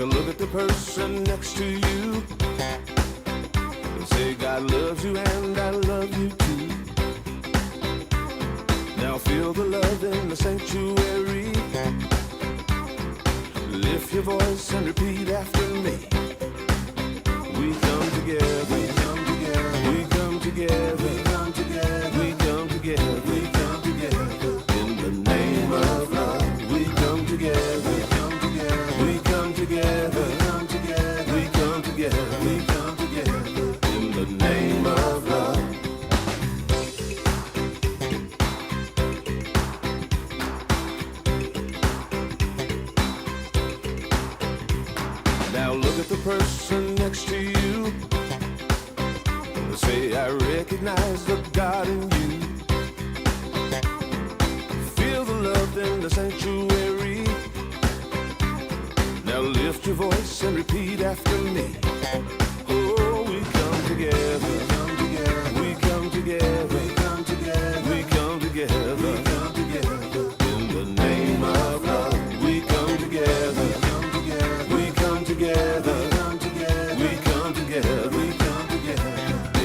a look at the person next to you. Say God loves you and I love you too. Now feel the love in the sanctuary. Lift your voice and repeat after me. We come together, we come together, we come together, we come together, we come together, we come together. In the name of love, we come together, we come together, we come together, we come together, we come together, we come together. In the name of love. Now look at the person next to you. Say, I recognize the God in you. Feel the love in the sanctuary. Now lift your voice and repeat after me. Oh, we come together, we come together, we come together, we come together, we come together, we come together. In the name of love, we come together, we come together, we come together, we come together, we come together, we come together.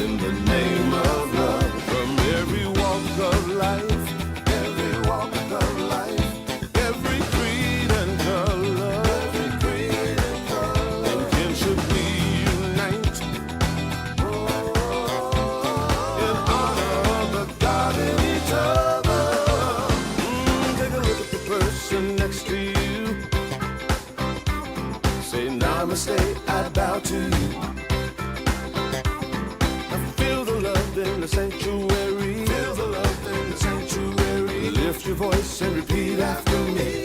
In the name of love, from every walk of life, every walk of life, every creed and color, every creed and color, in kinship we unite. In honor of the God in each other. Take a look at the person next to you. Say namaste, I bow to you. I feel the love in the sanctuary. Feel the love in the sanctuary. Lift your voice and repeat after me.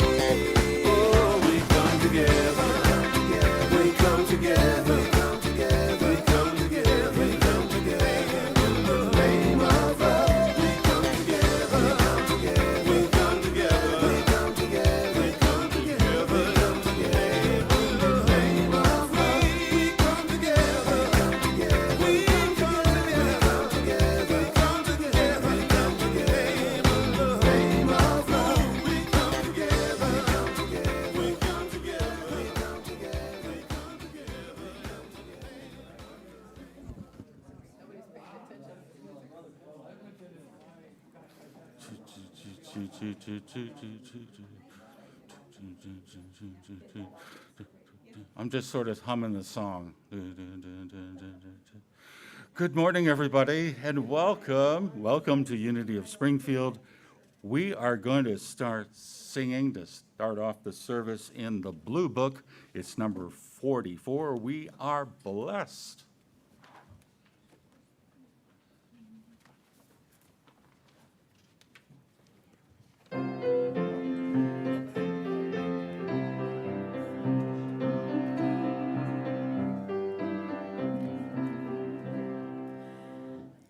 Oh, we come together. We come together. We come together. We come together. We come together. In the name of love, we come together. We come together. We come together. We come together. We come together. We come together. In the name of love, we come together. We come together. We come together. We come together. We come together. We come together. In the name of love, we come together. We come together. We come together. We come together. We come I'm just sort of humming the song. Good morning, everybody, and welcome to Unity of Springfield. We are going to start singing to start off the service in the Blue Book. It's number 44. We are blessed.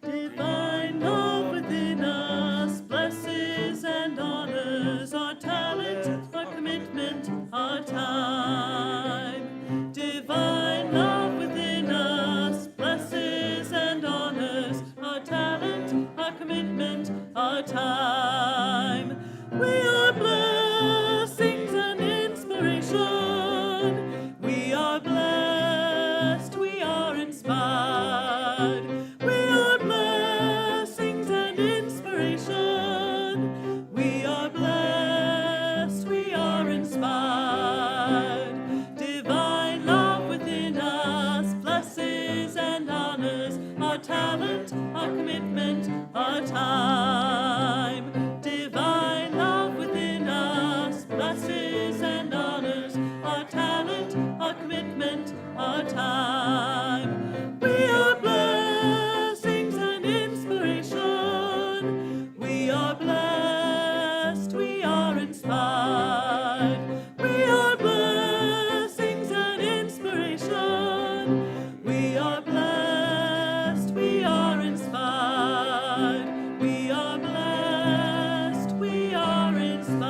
Divine love within us blesses and honors our talent, our commitment, our time. Divine love within us blesses and honors our talent, our commitment, our time. We are blessings and inspiration. We are blessed, we are inspired. We are blessings and inspiration. We are blessed, we are inspired. Divine love within us blesses and honors our talent, our commitment, our time. Divine love within us blesses and honors our talent, our commitment, our time. We are blessings and inspiration. We are blessed, we are inspired. We are blessings and inspiration. We are blessed, we are inspired. We are blessed, we are inspired.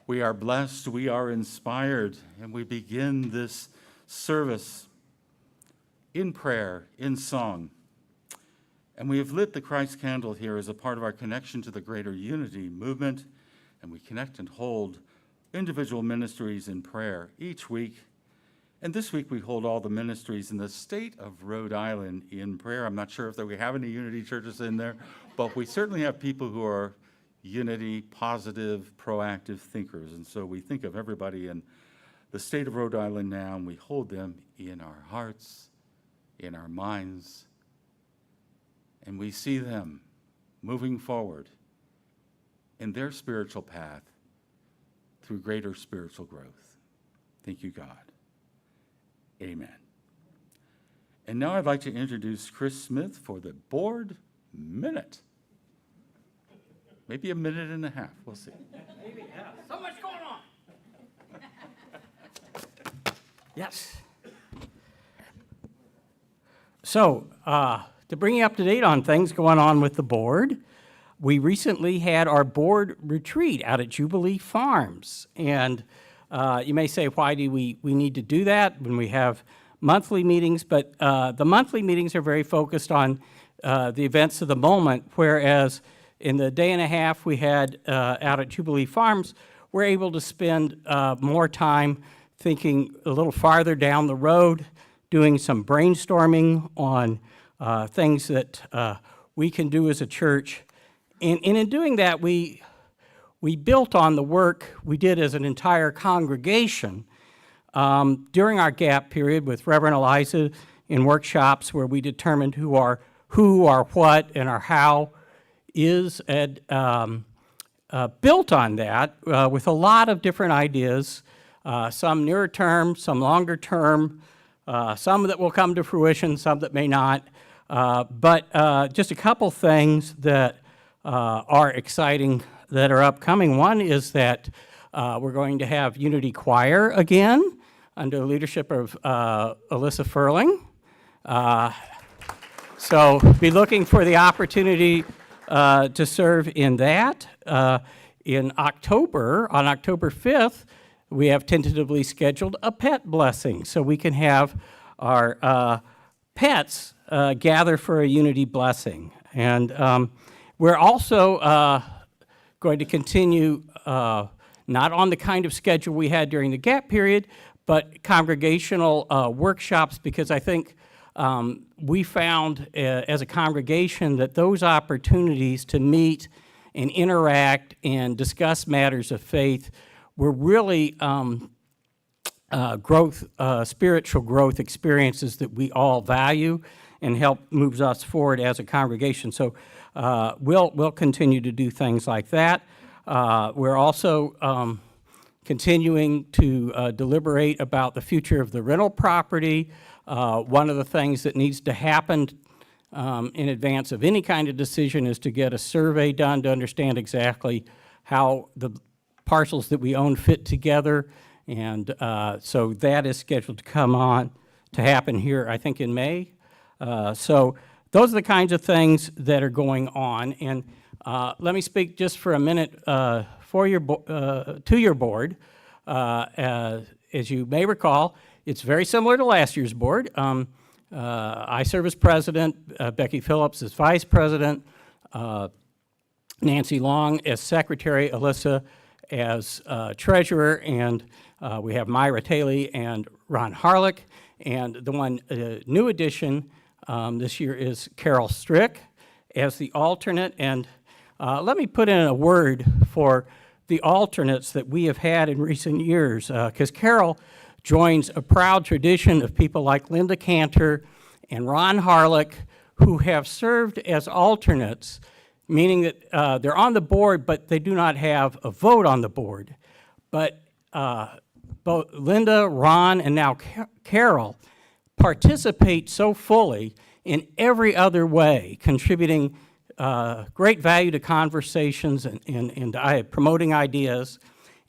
We are blessed, we are inspired, and we begin this service in prayer, in song. And we have lit the Christ candle here as a part of our connection to the greater unity movement and we connect and hold individual ministries in prayer each week. And this week we hold all the ministries in the state of Rhode Island in prayer. I'm not sure if we have any Unity churches in there, but we certainly have people who are Unity, positive, proactive thinkers. And so we think of everybody in the state of Rhode Island now, and we hold them in our hearts, in our minds, and we see them moving forward in their spiritual path through greater spiritual growth. Thank you, God. Amen. And now I'd like to introduce Chris Smith for the Board Minute. Maybe a minute and a half, we'll see. Maybe, yeah. So much going on. Yes. So, to bring you up to date on things going on with the board, we recently had our board retreat out at Jubilee Farms. And you may say, why do we need to do that when we have monthly meetings? But the monthly meetings are very focused on the events of the moment, whereas in the day and a half we had out at Jubilee Farms, we're able to spend more time thinking a little farther down the road, doing some brainstorming on things that we can do as a church. And in doing that, we built on the work we did as an entire congregation during our gap period with Reverend Eliza in workshops where we determined who, our what, and our how is, and built on that with a lot of different ideas, some nearer term, some longer term, some that will come to fruition, some that may not, but just a couple things that are exciting that are upcoming. One is that we're going to have Unity Choir again under the leadership of Alyssa Furling. So be looking for the opportunity to serve in that. In October, on October 5th, we have tentatively scheduled a pet blessing, so we can have our pets gather for a Unity blessing. And we're also going to continue not on the kind of schedule we had during the gap period, but congregational workshops, because I think we found as a congregation that those opportunities to meet and interact and discuss matters of faith were really spiritual growth experiences that we all value and help moves us forward as a congregation. So we'll continue to do things like that. We're also continuing to deliberate about the future of the rental property. One of the things that needs to happen in advance of any kind of decision is to get a survey done to understand exactly how the parcels that we own fit together. And so that is scheduled to happen here, I think, in May. So those are the kinds of things that are going on. And let me speak just for a minute to your board. As you may recall, it's very similar to last year's board. I serve as president, Becky Phillips as vice president, Nancy Long as secretary, Alyssa as treasurer, and we have Myra Taylor and Ron Harlick. And the one new addition this year is Carol Strick as the alternate. And let me put in a word for the alternates that we have had in recent years, because Carol joins a proud tradition of people like Linda Cantor and Ron Harlick, who have served as alternates, meaning that they're on the board, but they do not have a vote on the board. But both Linda, Ron, and now Carol participate so fully in every other way, contributing great value to conversations and promoting ideas.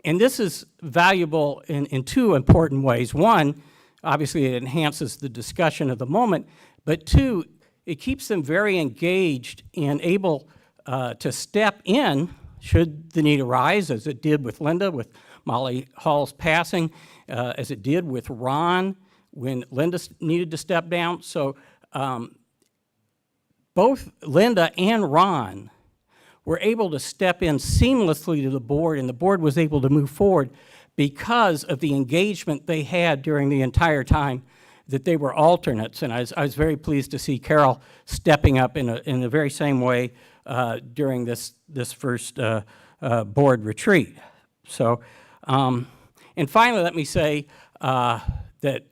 And this is valuable in two important ways. One, obviously it enhances the discussion of the moment, but two, it keeps them very engaged and able to step in should the need arise, as it did with Linda, with Molly Hall's passing, as it did with Ron when Linda needed to step down. So both Linda and Ron were able to step in seamlessly to the board, and the board was able to move forward because of the engagement they had during the entire time that they were alternates. And I was very pleased to see Carol stepping up in the very same way during this first board retreat. So, and finally, let me say that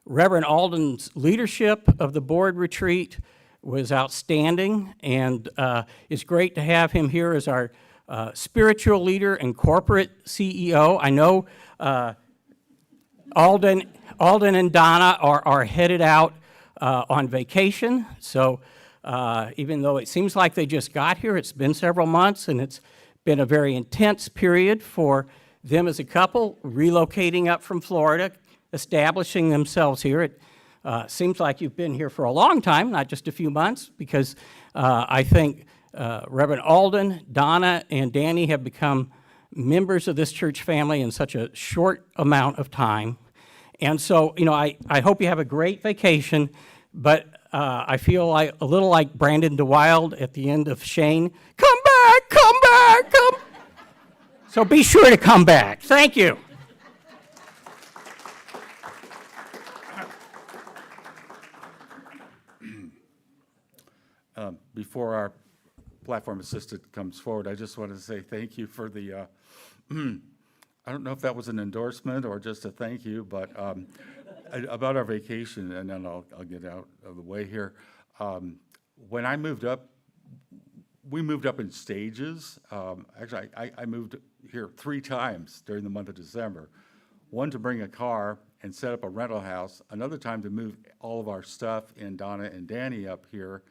Reverend Alden's leadership of the board retreat was outstanding, and it's great to have him here as our spiritual leader and corporate CEO. I know Alden and Donna are headed out on vacation, so even though it seems like they just got here, it's been several months, and it's been a very intense period for them as a couple, relocating up from Florida, establishing themselves here. It seems like you've been here for a long time, not just a few months, because I think Reverend Alden, Donna, and Danny have become members of this church family in such a short amount of time. And so, you know, I hope you have a great vacation, but I feel like a little like Brandon DeWild at the end of Shane. Come back, come back, come. So be sure to come back. Thank you. Before our platform assistant comes forward, I just want to say thank you for the, I don't know if that was an endorsement or just a thank you, but about our vacation, and then I'll get out of the way here. When I moved up, we moved up in stages. Actually, I moved here 3 times during the month of December. One to bring a car and set up a rental house, another time to move all of our stuff and Donna and Danny up here.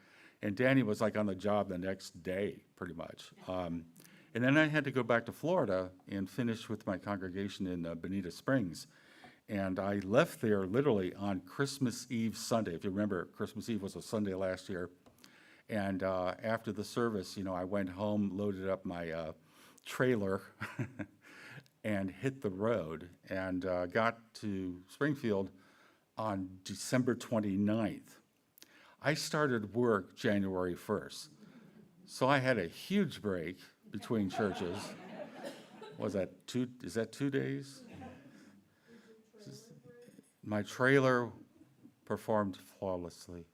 And Danny was like on the job the next day, pretty much. And then I had to go back to Florida and finish with my congregation in Bonita Springs. And I left there literally on Christmas Eve Sunday. If you remember, Christmas Eve was a Sunday last year. And after the service, you know, I went home, loaded up my trailer, and hit the road, and got to Springfield on December 29th. I started work January 1st. So I had a huge break between churches. Was that is that 2 days? My trailer performed flawlessly.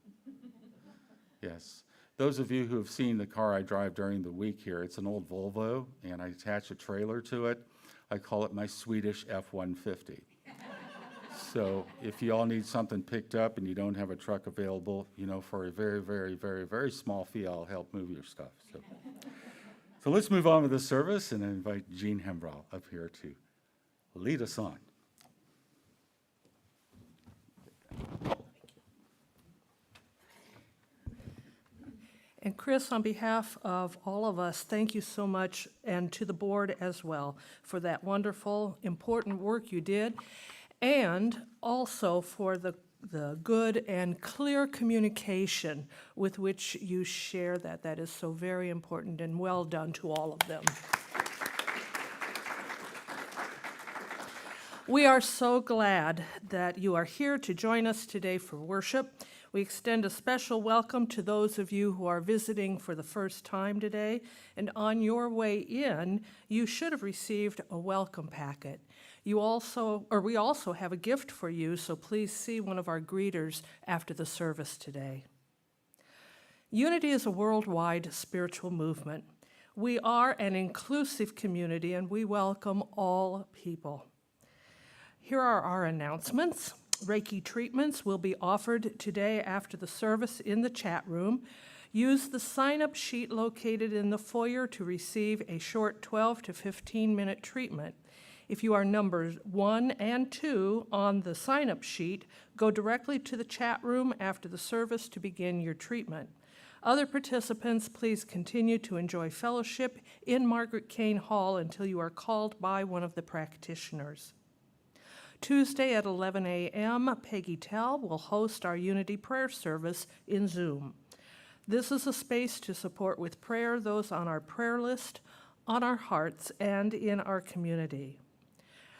Yes. Those of you who have seen the car I drive during the week here, it's an old Volvo, and I attach a trailer to it. I call it my Swedish F-150. So if you all need something picked up and you don't have a truck available, you know, for a very, very, very, very small fee, I'll help move your stuff. So let's move on with the service, and I invite Jean Hembrall up here to lead us on. And Chris, on behalf of all of us, thank you so much, and to the board as well, for that wonderful, important work you did, and also for the good and clear communication with which you share that. That is so very important, and well done to all of them. We are so glad that you are here to join us today for worship. We extend a special welcome to those of you who are visiting for the first time today, and on your way in, you should have received a welcome packet. We also have a gift for you, so please see one of our greeters after the service today. Unity is a worldwide spiritual movement. We are an inclusive community, and we welcome all people. Here are our announcements. Reiki treatments will be offered today after the service in the chat room. Use the sign-up sheet located in the foyer to receive a short 12 to 15-minute treatment. If you are numbers 1 and 2 on the sign-up sheet, go directly to the chat room after the service to begin your treatment. Other participants, please continue to enjoy fellowship in Margaret Kane Hall until you are called by one of the practitioners. Tuesday at 11 a.m., Peggy Tell will host our Unity Prayer Service in Zoom. This is a space to support with prayer those on our prayer list, on our hearts, and in our community.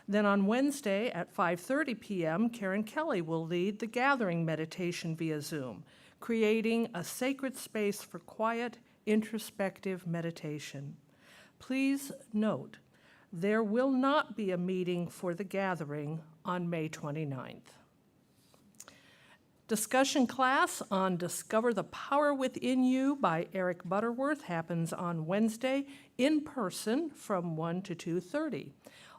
Then on Wednesday at 5:30 p.m., Karen Kelly will lead the gathering meditation via Zoom, creating a sacred space for quiet introspective meditation. Please note, there will not be a meeting for the gathering on May 29th. Discussion class on Discover the Power Within You by Eric Butterworth happens on Wednesday in person from 1 to 2:30.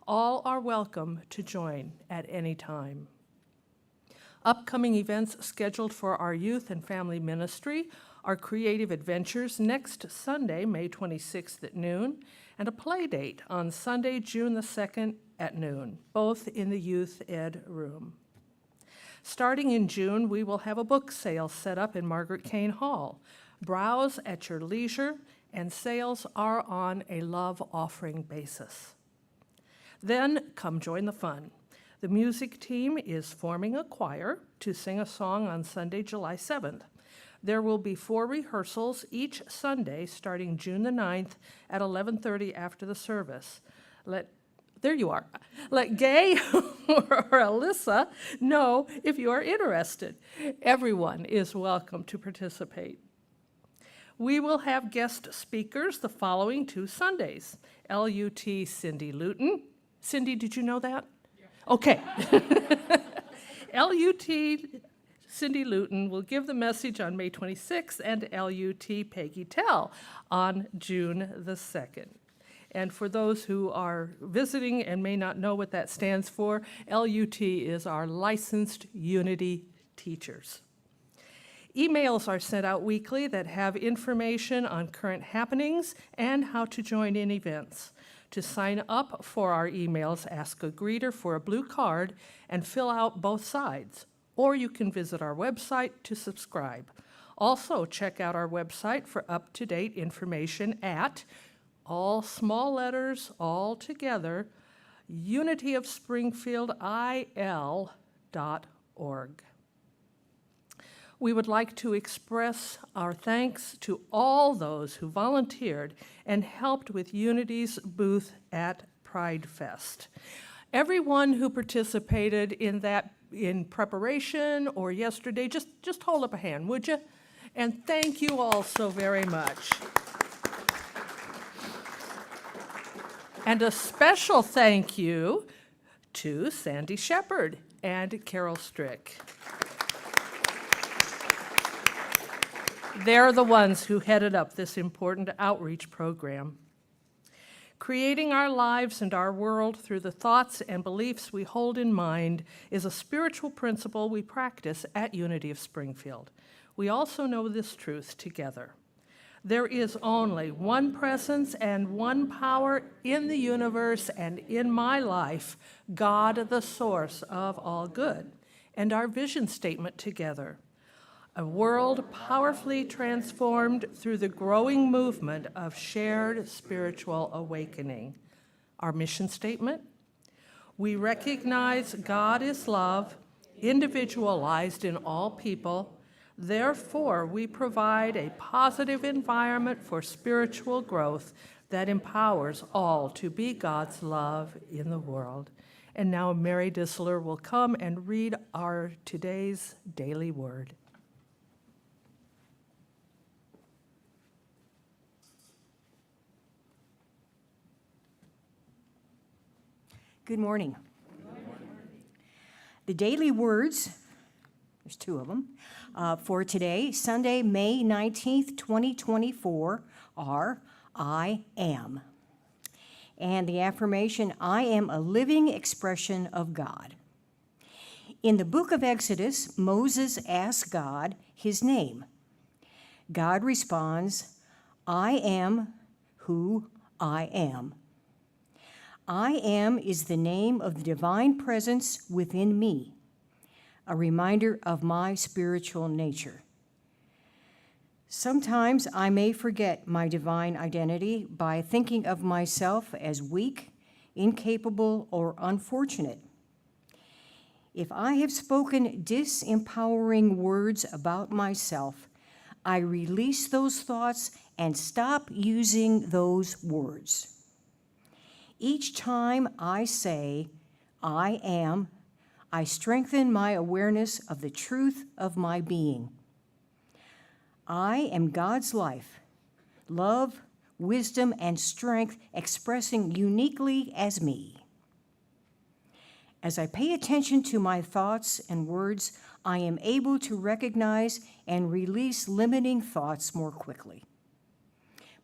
All are welcome to join at any time. Upcoming events scheduled for our youth and family ministry are Creative Adventures next Sunday, May 26th at noon, and a play date on Sunday, June the 2nd at noon, both in the youth ed room. Starting in June, we will have a book sale set up in Margaret Kane Hall. Browse at your leisure, and sales are on a love offering basis. Then come join the fun. The music team is forming a choir to sing a song on Sunday, July 7th. There will be 4 rehearsals each Sunday starting June the 9th at 11:30 after the service. There you are. Let Gay or Alyssa know if you are interested. Everyone is welcome to participate. We will have guest speakers the following 2 Sundays. LUT Cindy Luton. Cindy, did you know that? Yeah. Okay. LUT Cindy Luton will give the message on May 26th and LUT Peggy Tell on June the 2nd. And for those who are visiting and may not know what that stands for, LUT is our Licensed Unity Teachers. Emails are sent out weekly that have information on current happenings and how to join in events. To sign up for our emails, ask a greeter for a blue card and fill out both sides, or you can visit our website to subscribe. Also, check out our website for up-to-date information at, all small letters, all together, unityofspringfieldil.org. We would like to express our thanks to all those who volunteered and helped with Unity's booth at Pride Fest. Everyone who participated in preparation or yesterday, just hold up a hand, would you? And thank you all so very much. And a special thank you to Sandy Shepard and Carol Strick. They're the ones who headed up this important outreach program. Creating our lives and our world through the thoughts and beliefs we hold in mind is a spiritual principle we practice at Unity of Springfield. We also know this truth together. There is only one presence and one power in the universe and in my life, God, the source of all good, and our vision statement together. A world powerfully transformed through the growing movement of shared spiritual awakening. Our mission statement: we recognize God is love, individualized in all people. Therefore, we provide a positive environment for spiritual growth that empowers all to be God's love in the world. And now Mary Disler will come and read our today's daily word. Good morning. The daily words, there's 2 of them, for today, Sunday, May 19th, 2024, are I am. And the affirmation, I am a living expression of God. In the book of Exodus, Moses asks God his name. God responds, I am who I am. I am is the name of the divine presence within me, a reminder of my spiritual nature. Sometimes I may forget my divine identity by thinking of myself as weak, incapable, or unfortunate. If I have spoken disempowering words about myself, I release those thoughts and stop using those words. Each time I say, I am, I strengthen my awareness of the truth of my being. I am God's life, love, wisdom, and strength expressing uniquely as me. As I pay attention to my thoughts and words, I am able to recognize and release limiting thoughts more quickly.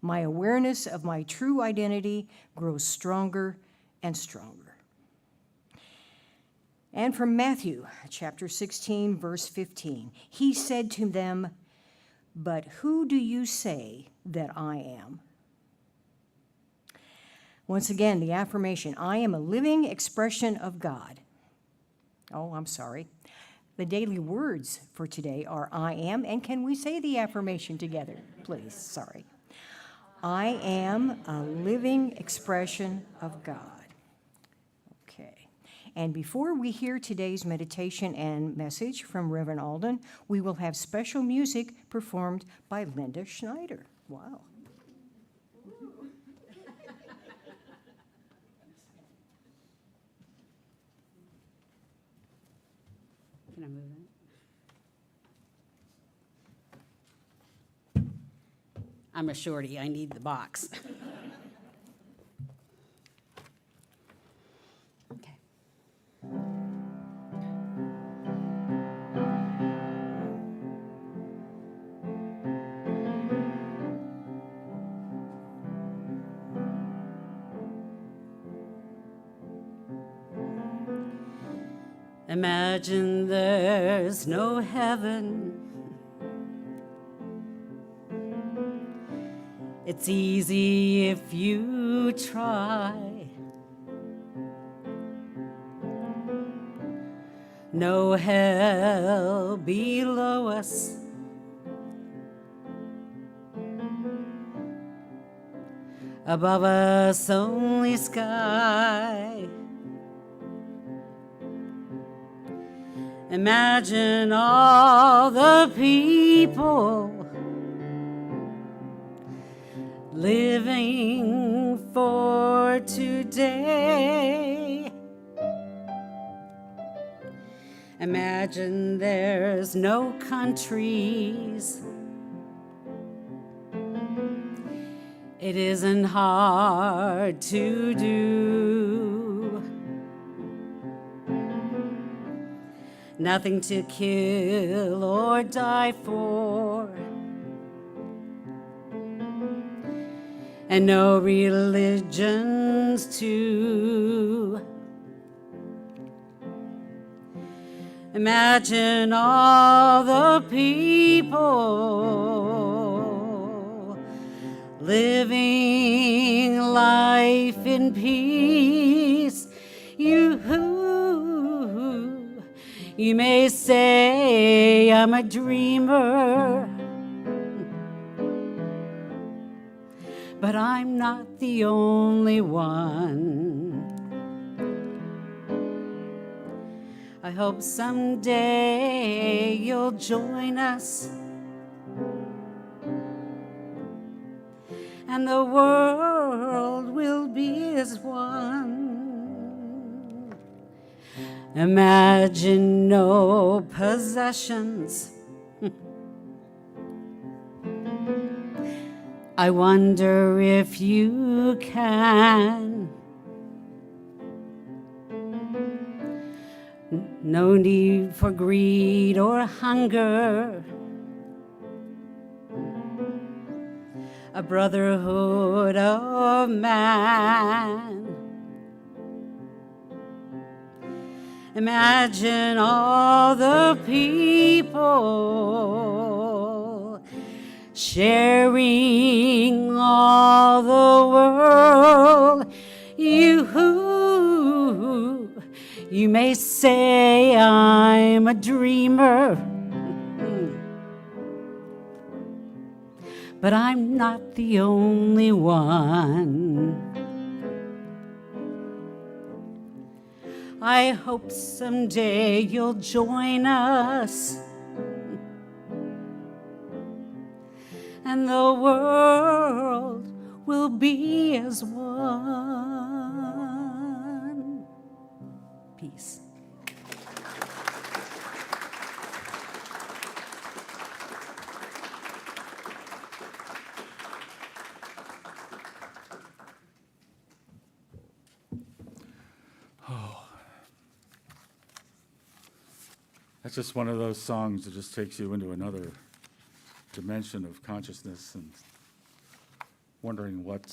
My awareness of my true identity grows stronger and stronger. And from Matthew chapter 16, verse 15, he said to them, "But who do you say that I am?" Once again, the affirmation, I am a living expression of God. Oh, I'm sorry. The daily words for today are I am, and can we say the affirmation together, please? Sorry. I am a living expression of God. Okay. And before we hear today's meditation and message from Reverend Alden, we will have special music performed by Linda Schneider. Wow. Can I move it? I'm a shorty, I need the box. Okay. Imagine there's no heaven. It's easy if you try. No hell below us. Above us only sky. Imagine all the people living for today. Imagine there's no countries. It isn't hard to do. Nothing to kill or die for. And no religions too. Imagine all the people living life in peace. You may say I'm a dreamer, but I'm not the only one. I hope someday you'll join us and the world will be as one. Imagine no possessions. I wonder if you can. No need for greed or hunger. A brotherhood of man. Imagine all the people sharing all the world. You may say I'm a dreamer, but I'm not the only one. I hope someday you'll join us and the world will be as one. Peace. That's just one of those songs that just takes you into another dimension of consciousness and wondering what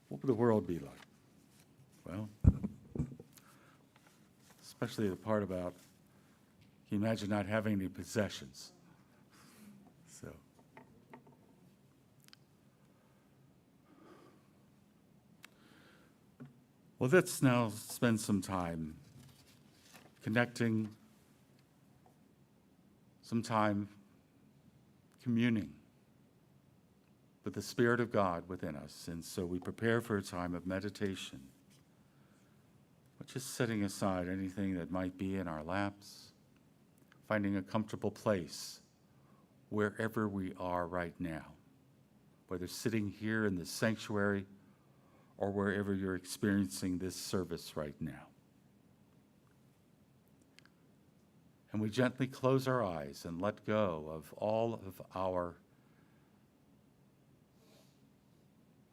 would the world be like? Well, especially the part about, can you imagine not having any possessions? So, well, let's now spend some time connecting, some time communing with the Spirit of God within us. And so we prepare for a time of meditation, but just setting aside anything that might be in our laps, finding a comfortable place wherever we are right now, whether sitting here in the sanctuary or wherever you're experiencing this service right now. And we gently close our eyes and let go of all of our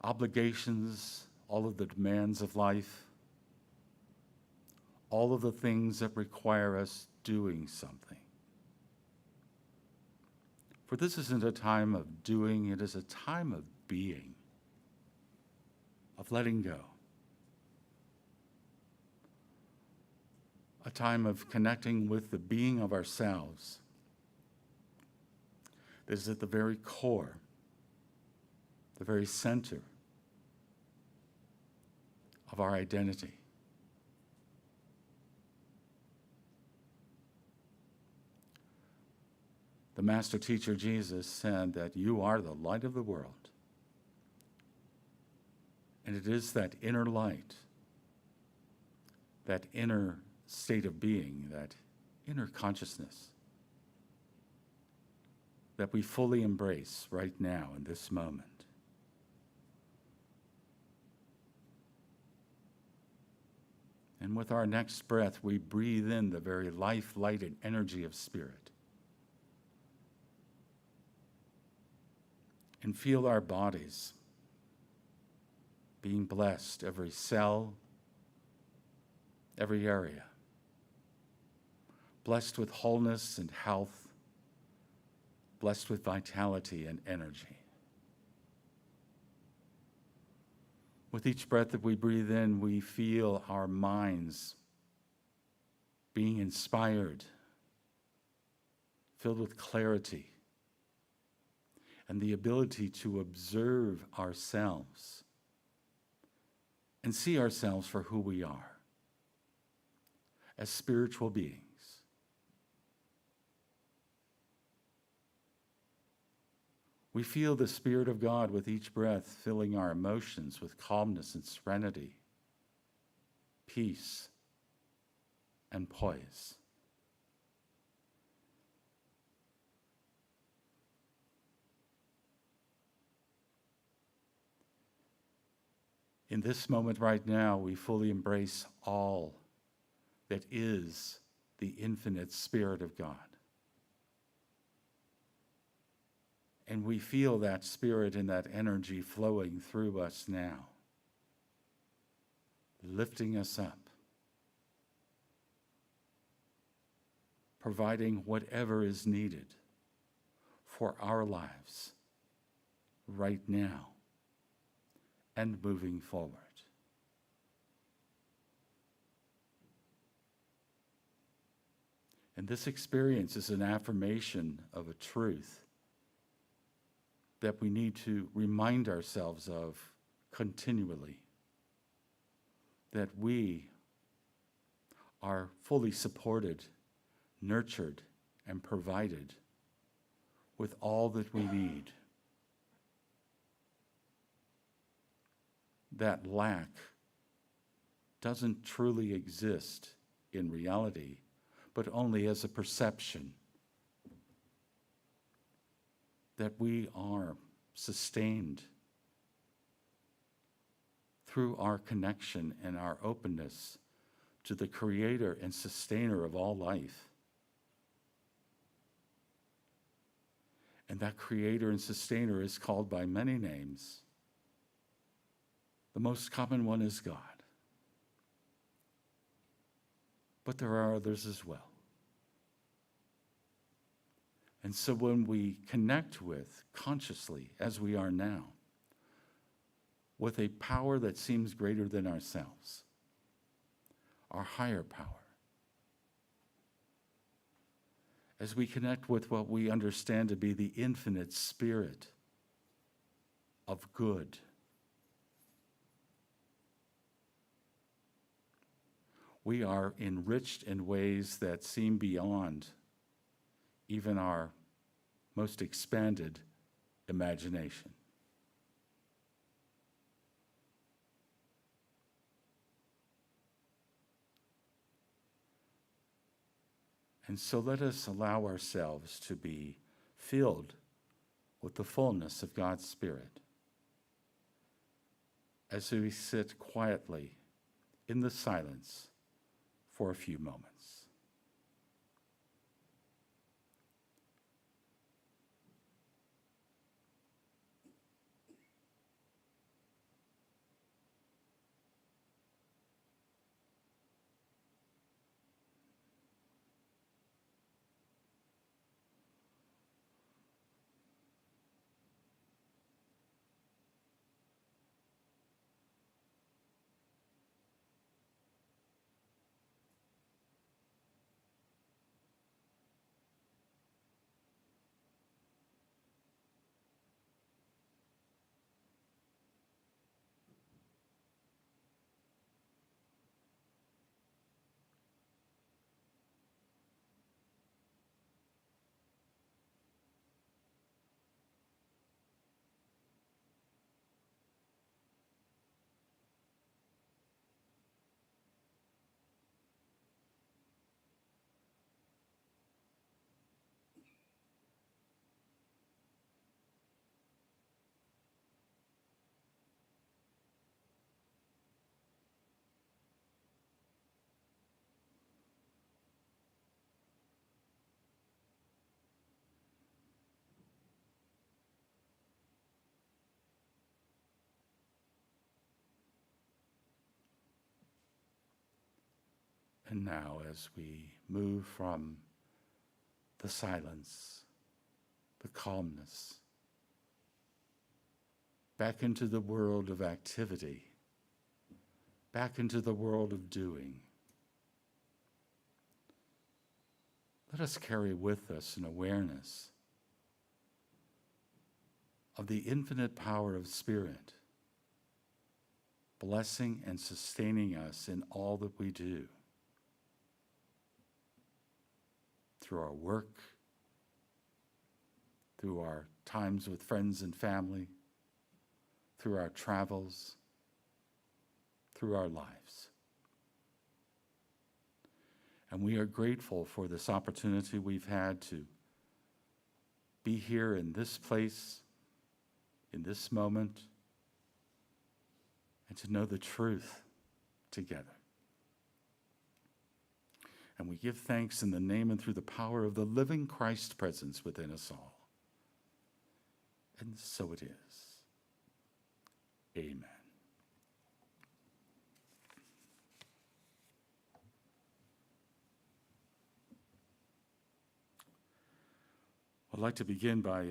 obligations, all of the demands of life, all of the things that require us doing something. For this isn't a time of doing, it is a time of being, of letting go. A time of connecting with the being of ourselves that is at the very core, the very center of our identity. The Master Teacher Jesus said that you are the light of the world. And it is that inner light, that inner state of being, that inner consciousness that we fully embrace right now in this moment. And with our next breath, we breathe in the very life, light, and energy of Spirit. And feel our bodies being blessed, every cell, every area. Blessed with wholeness and health, blessed with vitality and energy. With each breath that we breathe in, we feel our minds being inspired, filled with clarity, and the ability to observe ourselves and see ourselves for who we are, as spiritual beings. We feel the Spirit of God with each breath filling our emotions with calmness and serenity, peace, and poise. In this moment right now, we fully embrace all that is the infinite Spirit of God. And we feel that Spirit and that energy flowing through us now, lifting us up, providing whatever is needed for our lives right now and moving forward. And this experience is an affirmation of a truth that we need to remind ourselves of continually, that we are fully supported, nurtured, and provided with all that we need. That lack doesn't truly exist in reality, but only as a perception. That we are sustained through our connection and our openness to the Creator and Sustainer of all life. And that Creator and Sustainer is called by many names. The most common one is God. but there are others as well. And so when we connect with, consciously, as we are now, with a power that seems greater than ourselves, our higher power, as we connect with what we understand to be the infinite spirit of good, we are enriched in ways that seem beyond even our most expanded imagination. And so let us allow ourselves to be filled with the fullness of God's Spirit as we sit quietly in the silence for a few moments. And now, as we move from the silence, the calmness, back into the world of activity, back into the world of doing, let us carry with us an awareness of the infinite power of Spirit, blessing and sustaining us in all that we do, through our work, through our times with friends and family, through our travels, through our lives. And we are grateful for this opportunity we've had to be here in this place, in this moment, and to know the truth together. And we give thanks in the name and through the power of the living Christ presence within us all. And so it is. Amen. I'd like to begin by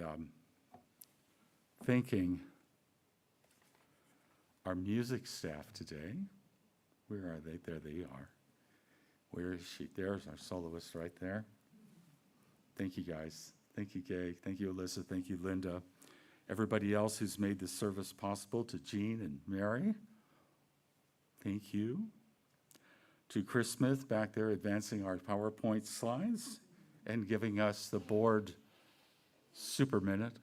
thanking our music staff today. Where are they? There they are. Where is she? There's our soloist right there. Thank you, guys. Thank you, Gay. Thank you, Alyssa. Thank you, Linda. Everybody else who's made this service possible, to Jean and Mary. Thank you. To Chris Smith back there advancing our PowerPoint slides and giving us the board super minute.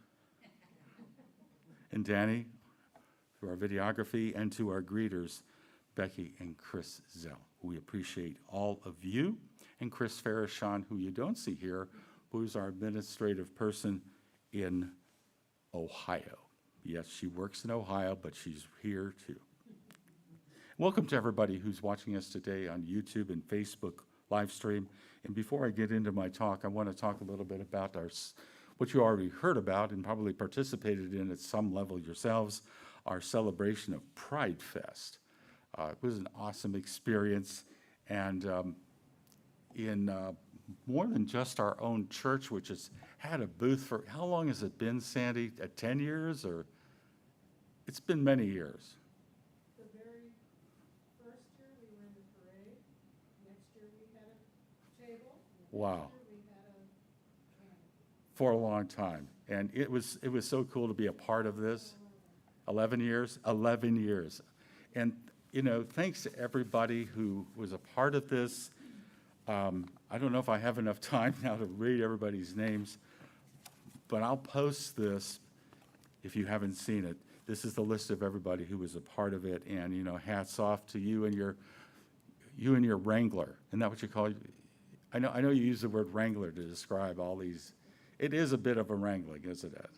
And Danny, to our videography, and to our greeters, Becky and Chris Zell. We appreciate all of you, and Chris Farashon, who you don't see here, who's our administrative person in Ohio. Yes, she works in Ohio, but she's here too. Welcome to everybody who's watching us today on YouTube and Facebook live stream. And before I get into my talk, I want to talk a little bit about what you already heard about and probably participated in at some level yourselves, our celebration of Pride Fest. It was an awesome experience, and in more than just our own church, which has had a booth for, how long has it been, Sandy? 10 years, or? It's been many years. The very first year, we were in the parade. Next year, we had a table. Wow. We had a canopy. For a long time. And it was so cool to be a part of this. 11 years? 11 years. And, you know, thanks to everybody who was a part of this. I don't know if I have enough time now to read everybody's names, but I'll post this if you haven't seen it. This is the list of everybody who was a part of it, and, you know, hats off to you and your wrangler. Isn't that what you call it? I know you use the word wrangler to describe all these. It is a bit of a wrangling, isn't it?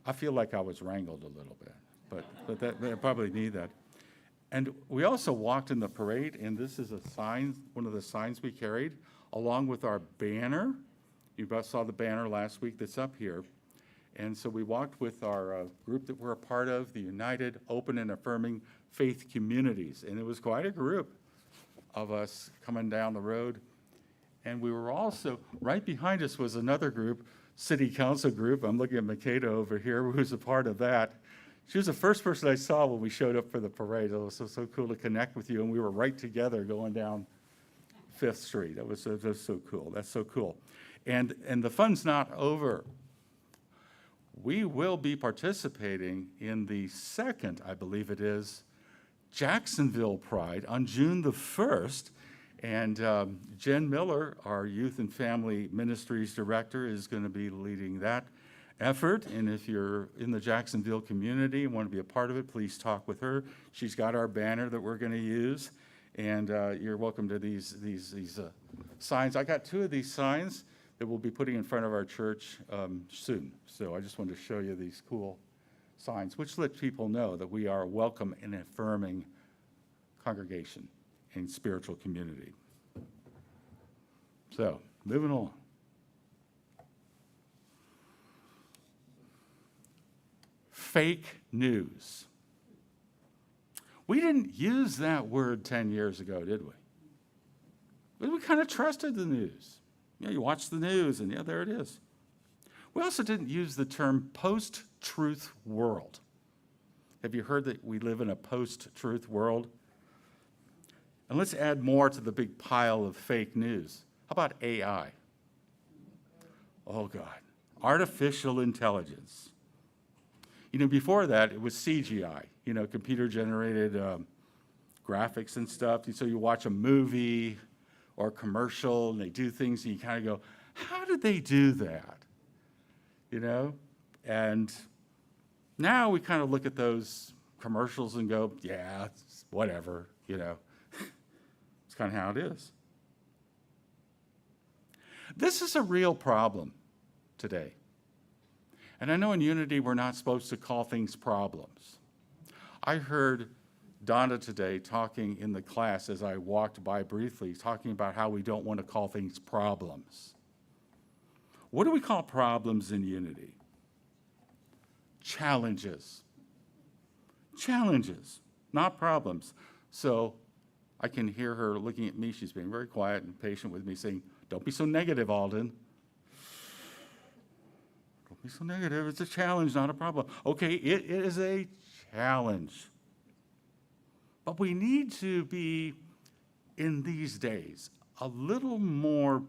I feel like I was wrangled a little bit, but they probably need that. And we also walked in the parade, and this is a sign, one of the signs we carried, along with our banner. You both saw the banner last week that's up here. And so we walked with our group that we're a part of, the United Open and Affirming Faith Communities. And it was quite a group of us coming down the road. And we were also, right behind us was another group, city council group. I'm looking at Makeda over here, who's a part of that. She was the first person I saw when we showed up for the parade. It was so cool to connect with you, and we were right together going down 5th Street. That was so cool. That's so cool. And the fun's not over. We will be participating in the second, I believe it is, Jacksonville Pride on June the 1st. And Jen Miller, our Youth and Family Ministries Director, is going to be leading that effort. And if you're in the Jacksonville community and want to be a part of it, please talk with her. She's got our banner that we're going to use. And you're welcome to these signs. I got 2 of these signs that we'll be putting in front of our church soon. So I just wanted to show you these cool signs, which let people know that we are a welcome and affirming congregation and spiritual community. So, moving on. Fake news. We didn't use that word 10 years ago, did we? But we kind of trusted the news. You know, you watch the news and yeah, there it is. We also didn't use the term post-truth world. Have you heard that we live in a post-truth world? And let's add more to the big pile of fake news. How about AI? Oh, God. Artificial intelligence. You know, before that, it was CGI, you know, computer-generated graphics and stuff. So you watch a movie or a commercial, and they do things, and you kind of go, how did they do that? You know? And now we kind of look at those commercials and go, yeah, it's whatever, you know. It's kind of how it is. This is a real problem today. And I know in Unity we're not supposed to call things problems. I heard Donna today talking in the class as I walked by briefly, talking about how we don't want to call things problems. What do we call problems in Unity? Challenges. Challenges, not problems. So I can hear her looking at me. She's being very quiet and patient with me, saying, don't be so negative, Alden. Don't be so negative. It's a challenge, not a problem. Okay, it is a challenge. But we need to be, in these days, a little more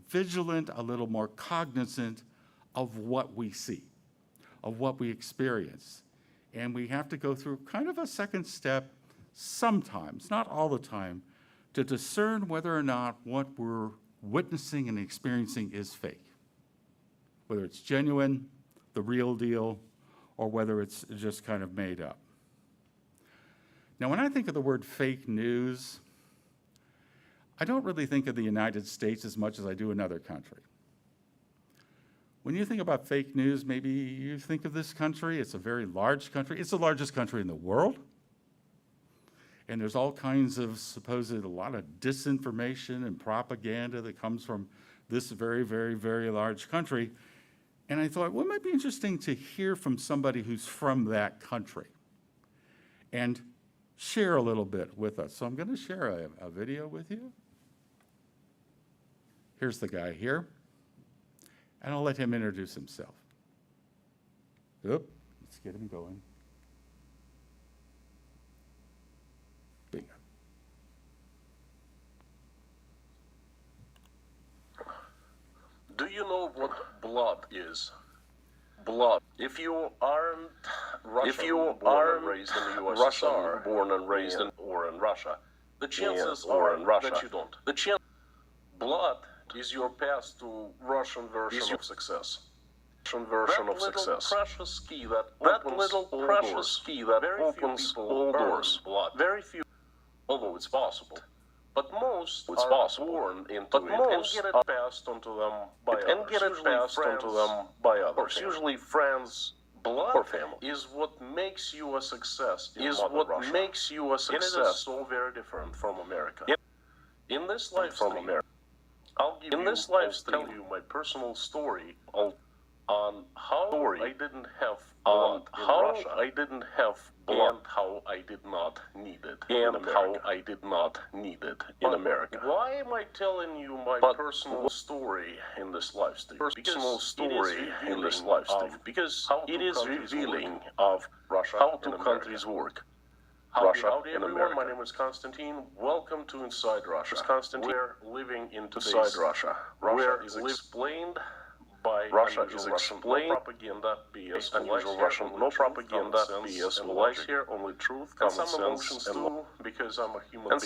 vigilant, a little more cognizant of what we see, of what we experience. And we have to go through kind of a second step sometimes, not all the time, to discern whether or not what we're witnessing and experiencing is fake. Whether it's genuine, the real deal, or whether it's just kind of made up. Now, when I think of the word fake news, I don't really think of the United States as much as I do another country. When you think about fake news, maybe you think of this country. It's a very large country. It's the largest country in the world. And there's all kinds of a lot of disinformation and propaganda that comes from this very, very, very large country. And I thought, well, it might be interesting to hear from somebody who's from that country and share a little bit with us. So I'm going to share a video with you. Here's the guy here, and I'll let him introduce himself. Oop, let's get him going. Bingo. Do you know what blood is? Blood. If you aren't Russian, born and raised in the USSR, born and raised in or in Russia, the chances are that you don't. Blood is your path to Russian version of success. Russian version of success. Precious key that opens all doors. Blood. Very few, although it's possible. But most are born into it and get it passed onto them by others. Usually friends, blood, or family. Is what makes you a success. Is what makes you a success. And it is so very different from America. In this life from America, I'll tell you my personal story on how I didn't have blood in Russia. I didn't have blood, and how I did not need it in America. Why am I telling you my personal story in this live stream? Because it is revealing of Russia how two countries work. Howdy everyone, my name is Konstantin. Welcome to Inside Russia. We're living in today's Russia. Russia is explained by no propaganda, BS, unusual Russian, no propaganda, BS, no lies here, only truth, common sense, and because I'm a human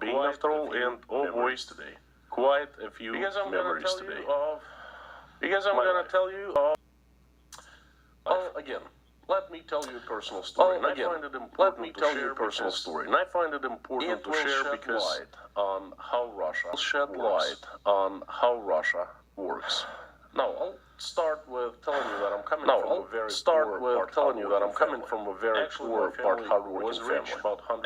being after all, and oh boys today, quite a few memories today. Because I'm gonna tell you again. Let me tell you a personal story. And I find it important to share because on how Russia works. Now, I'll start with telling you that I'm coming from a very poor but hardworking family.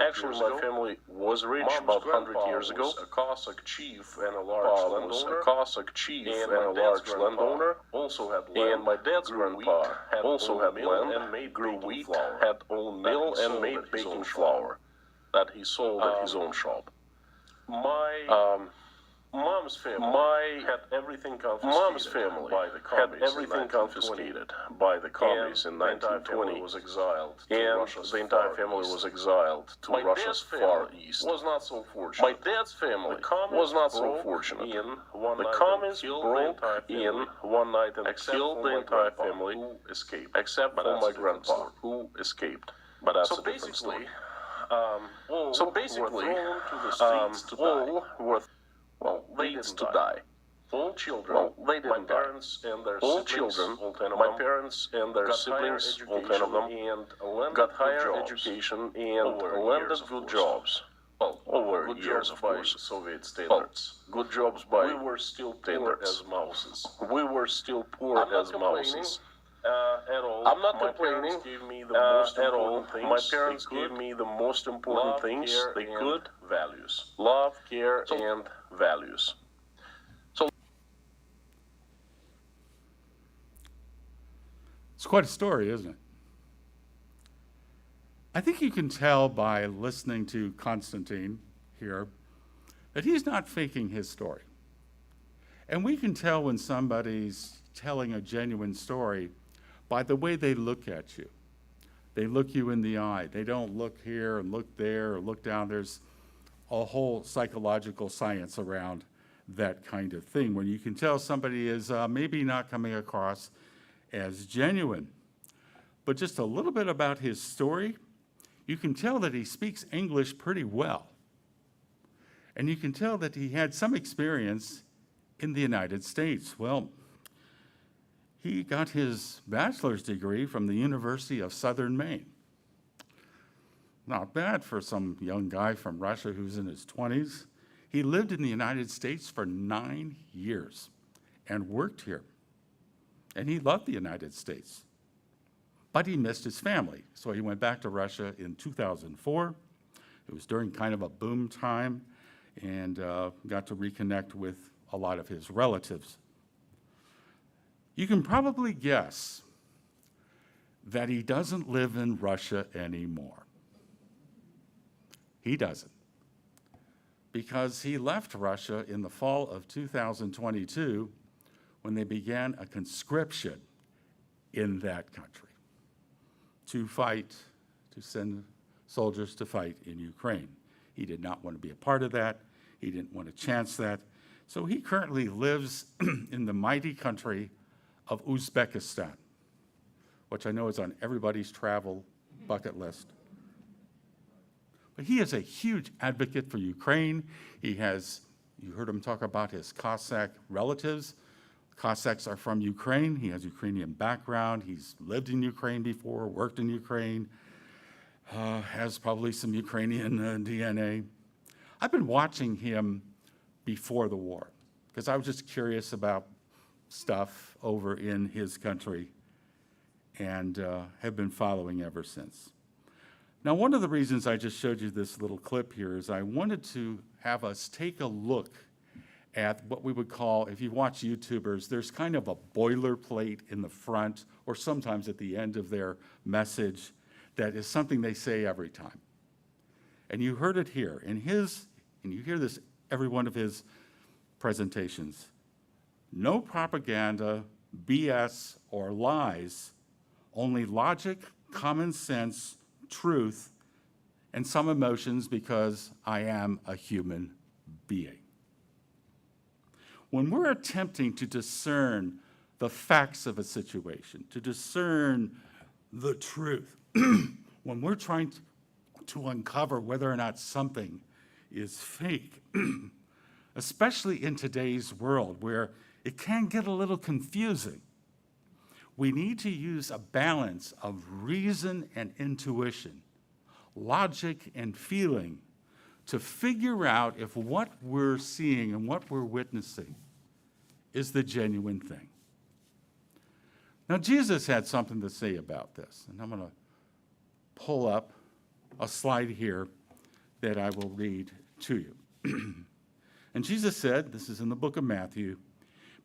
Actually, my family was rich about 100 years ago. A Cossack chief and a large landowner. Also had land. And my dad's grandpa also had land and grew wheat, had own mill and made baking flour that he sold at his own shop. My mom's family had everything confiscated by the commies in 1920. And the entire family was exiled to Russia's far east. Was not so fortunate. My dad's family was not so fortunate. The commies broke in one night and killed the entire family, who escaped, except for my grandpa, who escaped. But that's a different story. All leads to die. All children, my parents and their siblings, all 10 of them, got higher education and landed good jobs. Well, over years, of course, Soviet standards. Good jobs by we were still poor as mouses. At all. I'm not complaining at all. My parents gave me the most important things they could. Values. Love, care, and values. It's quite a story, isn't it? I think you can tell by listening to Konstantin here that he's not faking his story. And we can tell when somebody's telling a genuine story by the way they look at you. They look you in the eye. They don't look here and look there or look down. There's a whole psychological science around that kind of thing, when you can tell somebody is maybe not coming across as genuine. But just a little bit about his story, you can tell that he speaks English pretty well. And you can tell that he had some experience in the United States. Well, he got his bachelor's degree from the University of Southern Maine. Not bad for some young guy from Russia who's in his 20s. He lived in the United States for 9 years and worked here. And he loved the United States. But he missed his family, so he went back to Russia in 2004. It was during kind of a boom time, and got to reconnect with a lot of his relatives. You can probably guess that he doesn't live in Russia anymore. He doesn't. because he left Russia in the fall of 2022 when they began a conscription in that country to fight, to send soldiers to fight in Ukraine. He did not want to be a part of that. He didn't want to chance that. So he currently lives in the mighty country of Uzbekistan, which I know is on everybody's travel bucket list. But he is a huge advocate for Ukraine. You heard him talk about his Cossack relatives. Cossacks are from Ukraine. He has Ukrainian background. He's lived in Ukraine before, worked in Ukraine, has probably some Ukrainian DNA. I've been watching him before the war because I was just curious about stuff over in his country and have been following ever since. Now, one of the reasons I just showed you this little clip here is I wanted to have us take a look at what we would call, if you watch YouTubers, there's kind of a boilerplate in the front or sometimes at the end of their message that is something they say every time. And you heard it here. And you hear this every one of his presentations. No propaganda, BS, or lies, only logic, common sense, truth, and some emotions because I am a human being. When we're attempting to discern the facts of a situation, to discern the truth, when we're trying to uncover whether or not something is fake, especially in today's world where it can get a little confusing, we need to use a balance of reason and intuition, logic and feeling, to figure out if what we're seeing and what we're witnessing is the genuine thing. Now, Jesus had something to say about this, and I'm going to pull up a slide here that I will read to you. And Jesus said, this is in the book of Matthew,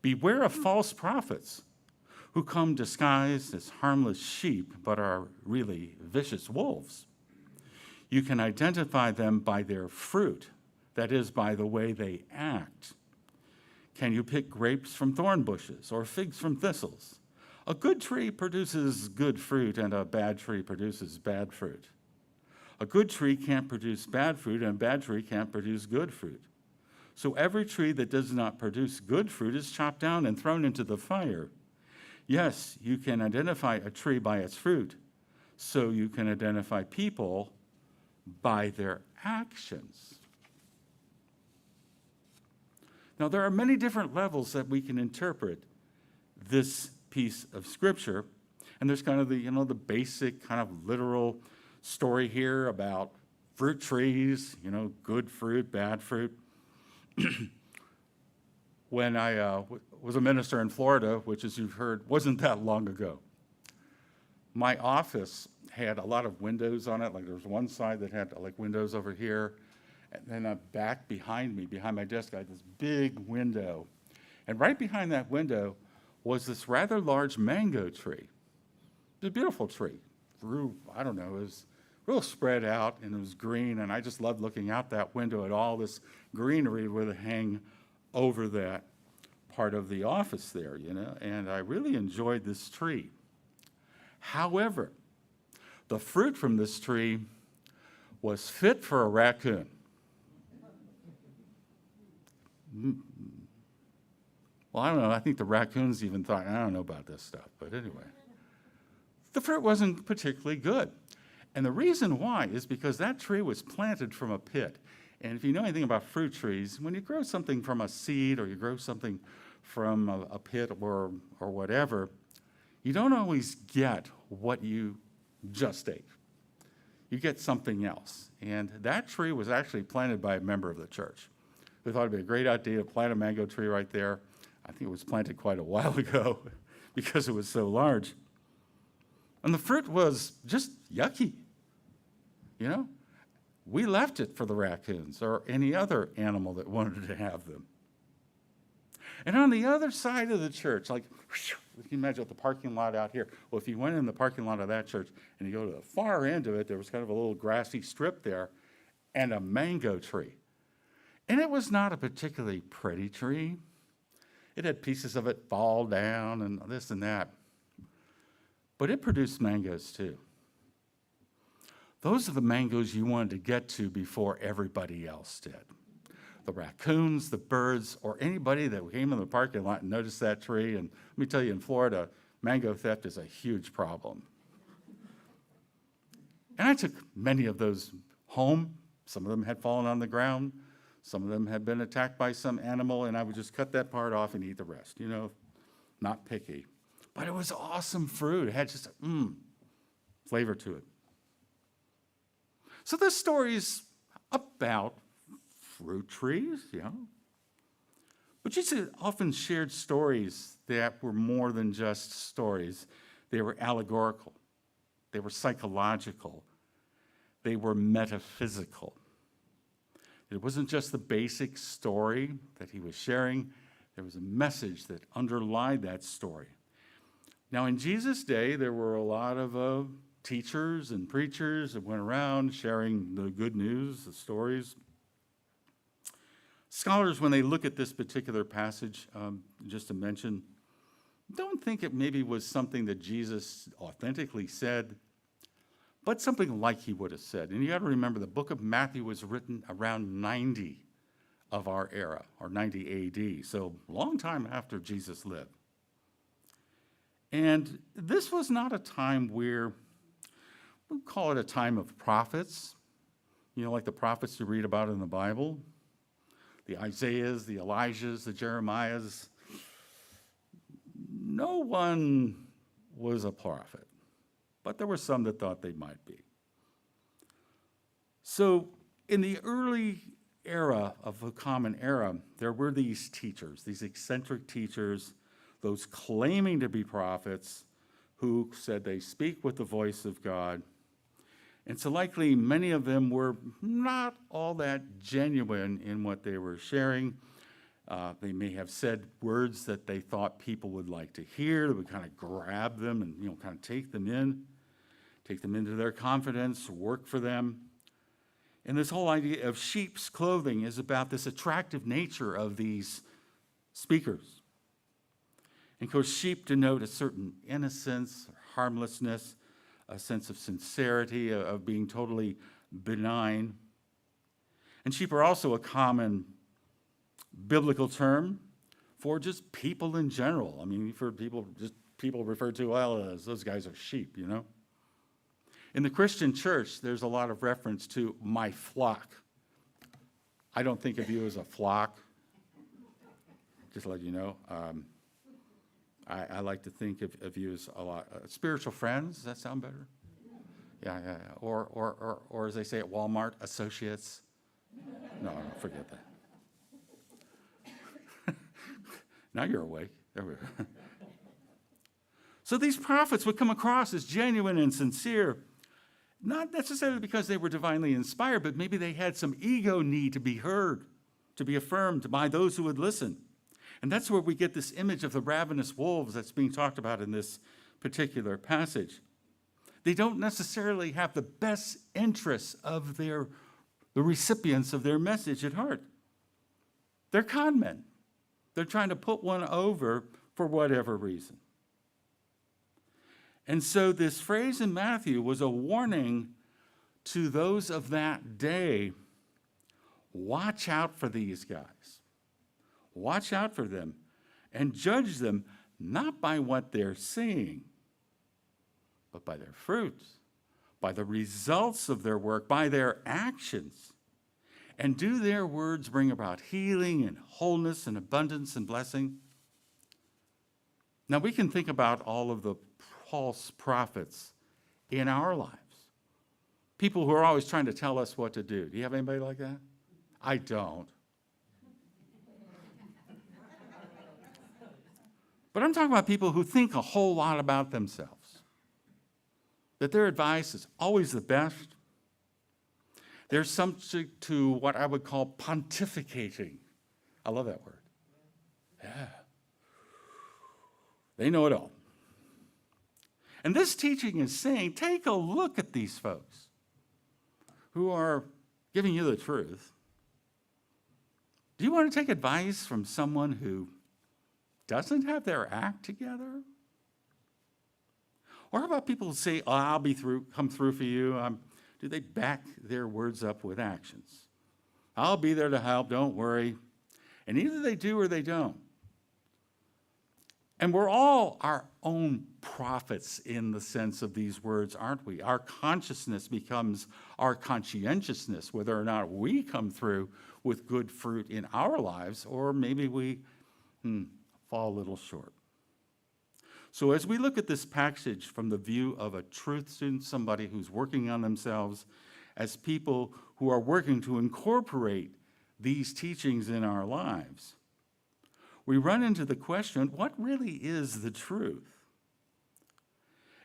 "Beware of false prophets who come disguised as harmless sheep but are really vicious wolves. You can identify them by their fruit, that is, by the way they act. Can you pick grapes from thorn bushes or figs from thistles? A good tree produces good fruit, and a bad tree produces bad fruit. A good tree can't produce bad fruit, and a bad tree can't produce good fruit. So every tree that does not produce good fruit is chopped down and thrown into the fire. Yes, you can identify a tree by its fruit, so you can identify people by their actions." Now, there are many different levels that we can interpret this piece of scripture, and there's kind of the basic kind of literal story here about fruit trees, good fruit, bad fruit. When I was a minister in Florida, which, as you've heard, wasn't that long ago, my office had a lot of windows on it. Like there was one side that had like windows over here, and then back behind me, behind my desk, I had this big window. And right behind that window was this rather large mango tree. It was a beautiful tree. Grew, I don't know, it was real spread out and it was green, and I just loved looking out that window at all this greenery that would hang over that part of the office there, and I really enjoyed this tree. However, the fruit from this tree was fit for a raccoon. Well, I don't know, I think the raccoons even thought, I don't know about this stuff, but anyway. The fruit wasn't particularly good. And the reason why is because that tree was planted from a pit. And if you know anything about fruit trees, when you grow something from a seed or you grow something from a pit or whatever, you don't always get what you just ate. You get something else. And that tree was actually planted by a member of the church who thought it'd be a great idea to plant a mango tree right there. I think it was planted quite a while ago because it was so large. And the fruit was just yucky, We left it for the raccoons or any other animal that wanted to have them. And on the other side of the church, like, you can imagine the parking lot out here. Well, if you went in the parking lot of that church and you go to the far end of it, there was kind of a little grassy strip there and a mango tree. And it was not a particularly pretty tree. It had pieces of it fall down and this and that. But it produced mangoes too. Those are the mangoes you wanted to get to before everybody else did. The raccoons, the birds, or anybody that came in the parking lot and noticed that tree. And let me tell you, in Florida, mango theft is a huge problem. And I took many of those home. Some of them had fallen on the ground. Some of them had been attacked by some animal, and I would just cut that part off and eat the rest, not picky. But it was awesome fruit. It had just flavor to it. So this story is about fruit trees, But Jesus often shared stories that were more than just stories. They were allegorical. They were psychological. They were metaphysical. It wasn't just the basic story that he was sharing. There was a message that underlied that story. Now, in Jesus' day, there were a lot of teachers and preachers that went around sharing the good news, the stories. Scholars, when they look at this particular passage, just to mention, don't think it maybe was something that Jesus authentically said, but something like he would have said. And you got to remember, the book of Matthew was written around 90 of our era, or 90 AD, so a long time after Jesus lived. And this was not a time where, we'll call it a time of prophets, like the prophets you read about in the Bible, the Isaiahs, the Elijahs, the Jeremiahs. No one was a prophet, but there were some that thought they might be. So in the early era of the Common Era, there were these teachers, these eccentric teachers, those claiming to be prophets, who said they speak with the voice of God. And so likely many of them were not all that genuine in what they were sharing. They may have said words that they thought people would like to hear, that would kind of grab them and kind of take them into their confidence, work for them. And this whole idea of sheep's clothing is about this attractive nature of these speakers. And of course, sheep denote a certain innocence, harmlessness, a sense of sincerity, of being totally benign. And sheep are also a common biblical term for just people in general. I mean, you've heard people referred to, as those guys are sheep, In the Christian church, there's a lot of reference to my flock. I don't think of you as a flock, just to let you know. I like to think of you as a lot spiritual friends. Does that sound better? Yeah. Or as they say at Walmart, associates. No, forget that. Now you're awake. There we go. So these prophets would come across as genuine and sincere, not necessarily because they were divinely inspired, but maybe they had some ego need to be heard, to be affirmed by those who would listen. And that's where we get this image of the ravenous wolves that's being talked about in this particular passage. They don't necessarily have the best interests of the recipients of their message at heart. They're con men. They're trying to put one over for whatever reason. And so this phrase in Matthew was a warning to those of that day. Watch out for these guys. Watch out for them and judge them not by what they're seeing, but by their fruits, by the results of their work, by their actions. And do their words bring about healing and wholeness and abundance and blessing? Now we can think about all of the false prophets in our lives. People who are always trying to tell us what to do. Do you have anybody like that? I don't. But I'm talking about people who think a whole lot about themselves, that their advice is always the best. They're subject to what I would call pontificating. I love that word. Yeah. They know it all. And this teaching is saying, take a look at these folks who are giving you the truth, Do you want to take advice from someone who doesn't have their act together? Or how about people who say, oh, I'll come through for you? Do they back their words up with actions? I'll be there to help, don't worry. And either they do or they don't. And we're all our own prophets in the sense of these words, aren't we? Our consciousness becomes our conscientiousness, whether or not we come through with good fruit in our lives, or maybe we fall a little short. So as we look at this passage from the view of a truth student, somebody who's working on themselves, as people who are working to incorporate these teachings in our lives, we run into the question, what really is the truth?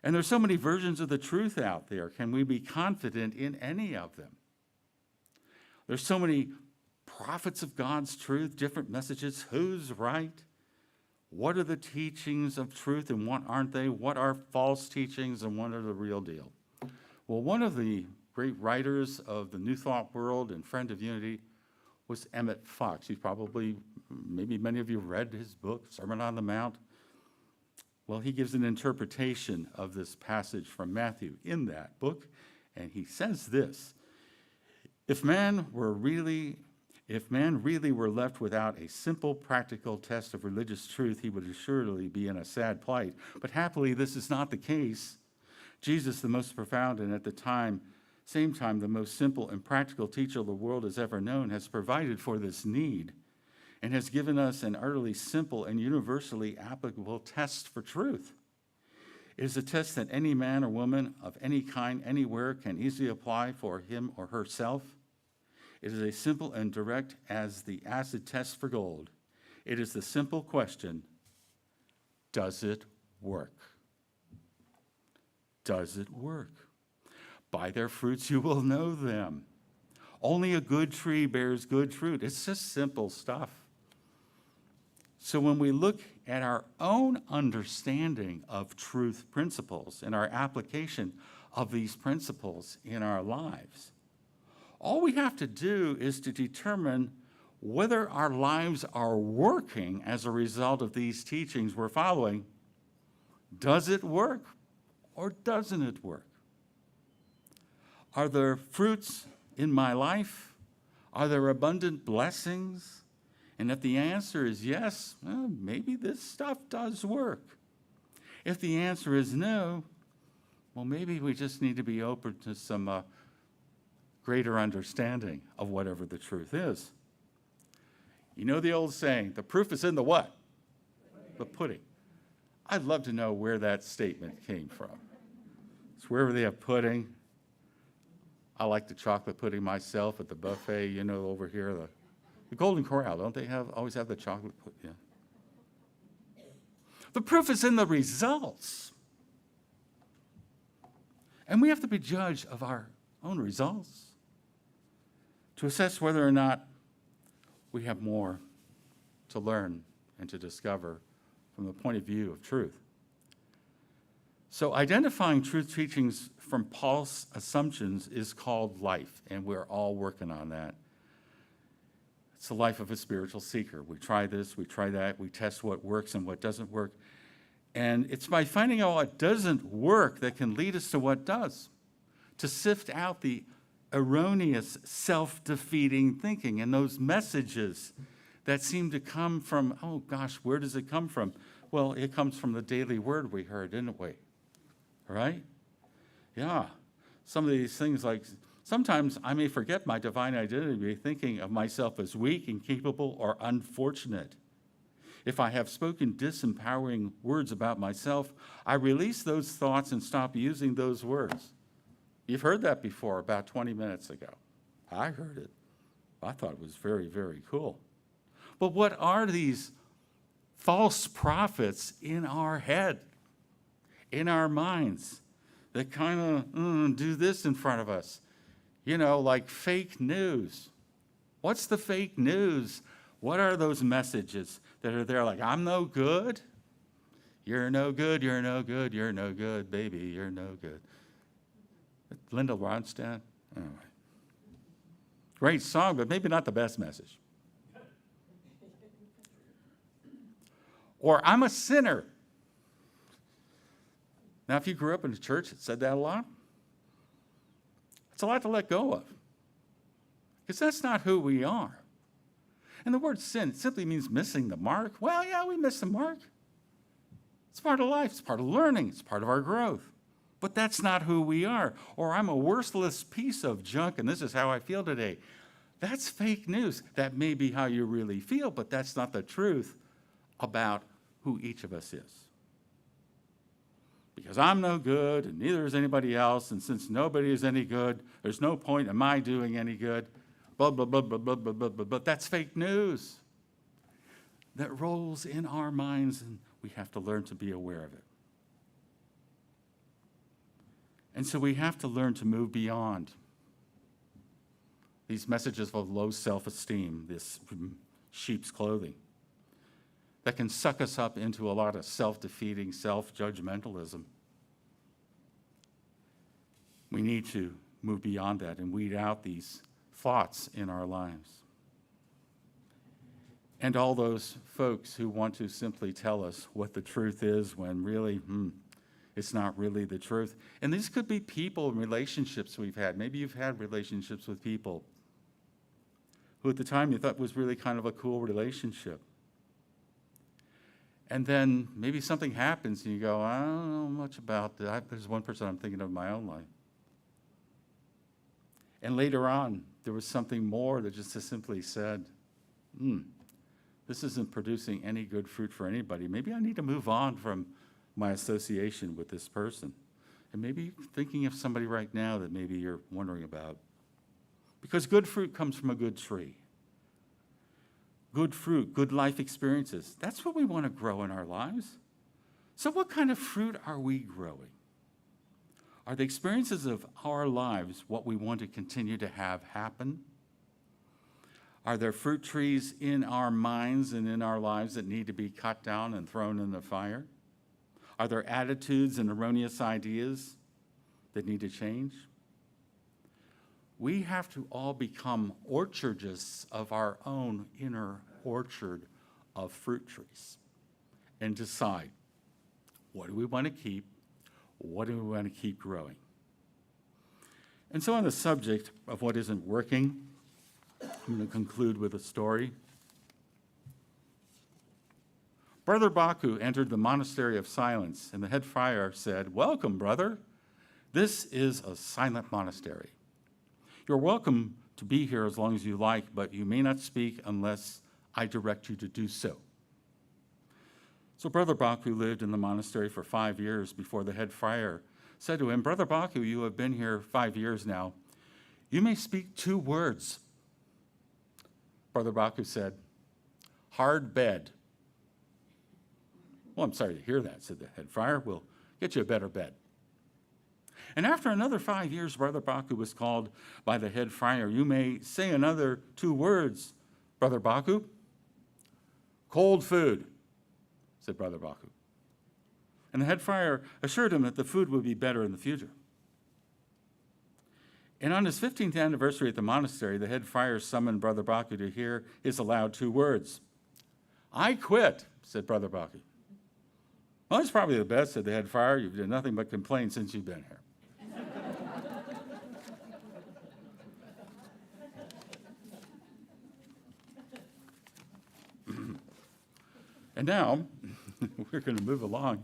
And there's so many versions of the truth out there. Can we be confident in any of them? There's so many prophets of God's truth, different messages. Who's right? What are the teachings of truth and what aren't they? What are false teachings and what are the real deal? Well, one of the great writers of the New Thought world and friend of unity was Emmett Fox. He's probably, maybe many of you read his book, Sermon on the Mount. Well, he gives an interpretation of this passage from Matthew in that book, and he says this: If man really were left without a simple practical test of religious truth, he would assuredly be in a sad plight. But happily, this is not the case. Jesus, the most profound and at the same time, the most simple and practical teacher the world has ever known, has provided for this need and has given us an utterly simple and universally applicable test for truth. It is a test that any man or woman of any kind, anywhere, can easily apply for him or herself. It is as simple and direct as the acid test for gold. It is the simple question, does it work? Does it work? By their fruits you will know them. Only a good tree bears good fruit. It's just simple stuff. So when we look at our own understanding of truth principles and our application of these principles in our lives, all we have to do is to determine whether our lives are working as a result of these teachings we're following. Does it work or doesn't it work? Are there fruits in my life? Are there abundant blessings? And if the answer is yes, well, maybe this stuff does work. If the answer is no, well, maybe we just need to be open to some greater understanding of whatever the truth is. You know the old saying, the proof is in the what? The pudding. I'd love to know where that statement came from. It's wherever they have pudding. I like the chocolate pudding myself at the buffet, you know, over here, the Golden Corral, don't they always have the chocolate pudding? Yeah. The proof is in the results. And we have to be judged of our own results to assess whether or not we have more to learn and to discover from the point of view of truth. So identifying truth teachings from false assumptions is called life, and we're all working on that. It's the life of a spiritual seeker. We try this, we try that, we test what works and what doesn't work. And it's by finding out what doesn't work that can lead us to what does, to sift out the erroneous, self-defeating thinking and those messages that seem to come from, oh gosh, where does it come from? Well, it comes from the daily word we heard, didn't we? Right? Yeah. Some of these things, like sometimes I may forget my divine identity, thinking of myself as weak, incapable, or unfortunate. If I have spoken disempowering words about myself, I release those thoughts and stop using those words. You've heard that before about 20 minutes ago. I heard it. I thought it was very, very cool. But what are these false prophets in our head, in our minds, that kind of do this in front of us? You know, like fake news. What's the fake news? What are those messages that are there like, I'm no good? You're no good, you're no good, you're no good, baby, you're no good. Linda Ronstadt? Anyway. Great song, but maybe not the best message. Or I'm a sinner. Now, if you grew up in a church that said that a lot, it's a lot to let go of. Because that's not who we are. And the word sin simply means missing the mark. Well, yeah, we miss the mark. It's part of life. It's part of learning. It's part of our growth. But that's not who we are. Or I'm a worthless piece of junk, and this is how I feel today. That's fake news. That may be how you really feel, but that's not the truth about who each of us is. Because I'm no good, and neither is anybody else, and since nobody is any good, there's no point in my doing any good. Blah, blah, blah, blah, blah, blah, blah, blah, blah. That's fake news that rolls in our minds, and we have to learn to be aware of it. And so we have to learn to move beyond these messages of low self-esteem, this sheep's clothing, that can suck us up into a lot of self-defeating, self-judgmentalism. We need to move beyond that and weed out these thoughts in our lives. And all those folks who want to simply tell us what the truth is when really, it's not really the truth. And these could be people and relationships we've had. Maybe you've had relationships with people who at the time you thought was really kind of a cool relationship. And then maybe something happens and you go, I don't know much about that. There's one person I'm thinking of in my own life. And later on, there was something more that just simply said, this isn't producing any good fruit for anybody. Maybe I need to move on from my association with this person. And maybe you're thinking of somebody right now that maybe you're wondering about. Because good fruit comes from a good tree. Good fruit, good life experiences. That's what we want to grow in our lives. So what kind of fruit are we growing? Are the experiences of our lives what we want to continue to have happen? Are there fruit trees in our minds and in our lives that need to be cut down and thrown in the fire? Are there attitudes and erroneous ideas that need to change? We have to all become orchardists of our own inner orchard of fruit trees and decide, what do we want to keep? What do we want to keep growing? And so on the subject of what isn't working, I'm going to conclude with a story. Brother Baku entered the monastery of silence, and the head friar said, "Welcome, brother. This is a silent monastery. You're welcome to be here as long as you like, but you may not speak unless I direct you to do so." So Brother Baku lived in the monastery for 5 years before the head friar said to him, "Brother Baku, you have been here 5 years now. You may speak 2 words." Brother Baku said, "Hard bed." "Well, I'm sorry to hear that," said the head friar. "We'll get you a better bed." And after another 5 years, Brother Baku was called by the head friar. "You may say another 2 words, Brother Baku." "Cold food," said Brother Baku. And the head friar assured him that the food would be better in the future. And on his 15th anniversary at the monastery, the head friar summoned Brother Baku to hear his aloud 2 words. "I quit," said Brother Baku. "Well, that's probably the best," said the head friar. "You've done nothing but complain since you've been here." And now, we're going to move along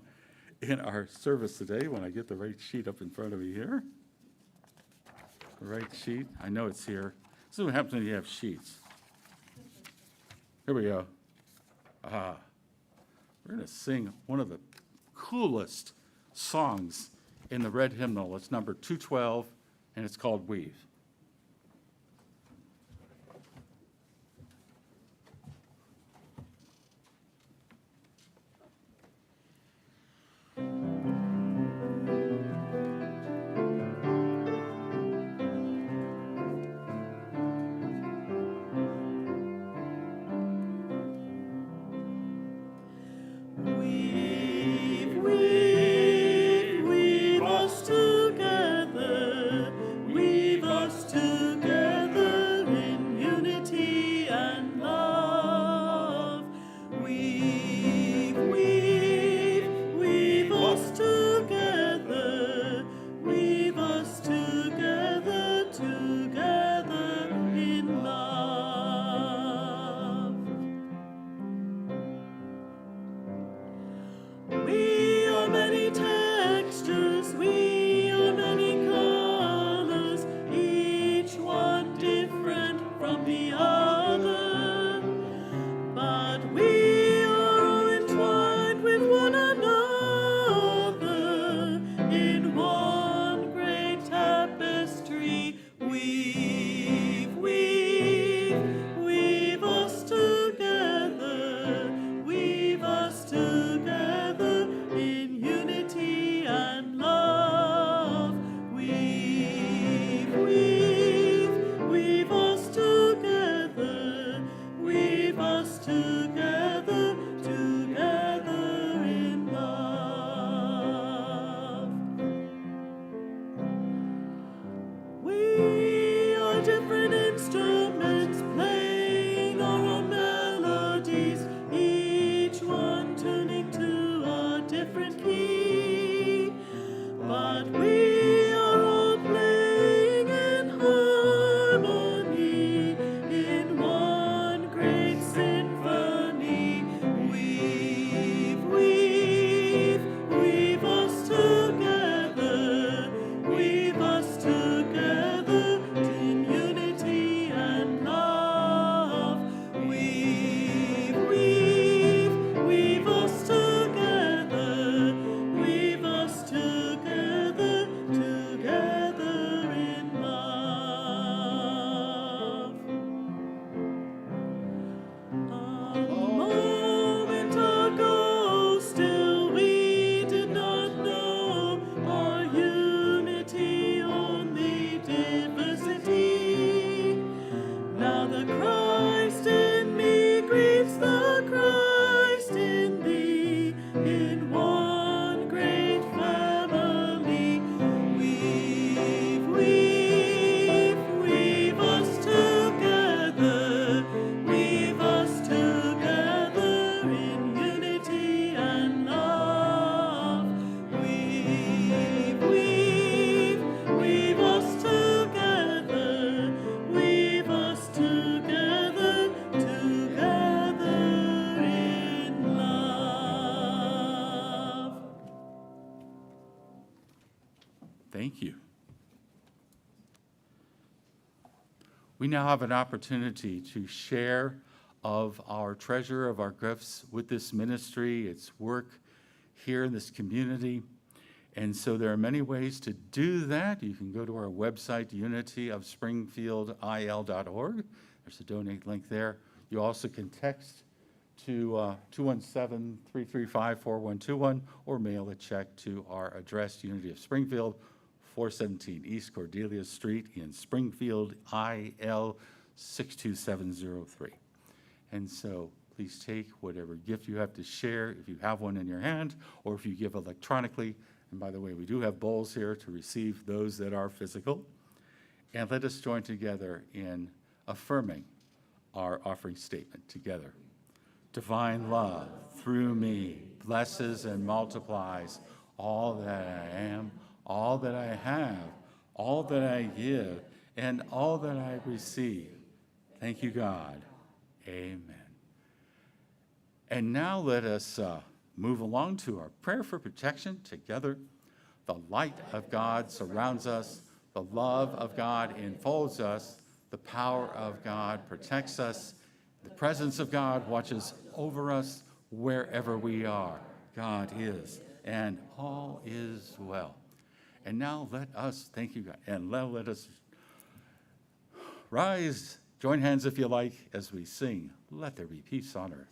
in our service today when I get the right sheet up in front of me here. The right sheet. I know it's here. This is what happens when you have sheets. Here we go. We're going to sing one of the coolest songs in the red hymnal. It's number 212, and it's called "Weave." Weave, weave, weave us together, weave us Thank you. We now have an opportunity to share of our treasure, of our gifts with this ministry, its work here in this community. And so there are many ways to do that. You can go to our website, unityofspringfieldil.org. There's a donate link there. You also can text to 217-335-4121 or mail a check to our address, Unity of Springfield, 417 East Cordelia Street in Springfield, IL 62703. And so please take whatever gift you have to share, if you have one in your hand, or if you give electronically. And by the way, we do have bowls here to receive those that are physical. And let us join together in affirming our offering statement together. Divine love through me blesses and multiplies all that I am, all that I have, all that I give, and all that I receive. Thank you, God. Amen. And now let us move along to our prayer for protection together. The light of God surrounds us. The love of God enfolds us. The power of God protects us. The presence of God watches over us wherever we are. God is, and all is well. And now let us, thank you, God, and now let us rise, join hands if you like, as we sing, Let There Be Peace on Earth.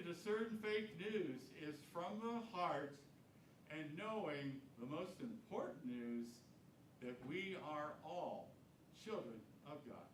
Discern fake news is from the heart and knowing the most important news that we are all children of God.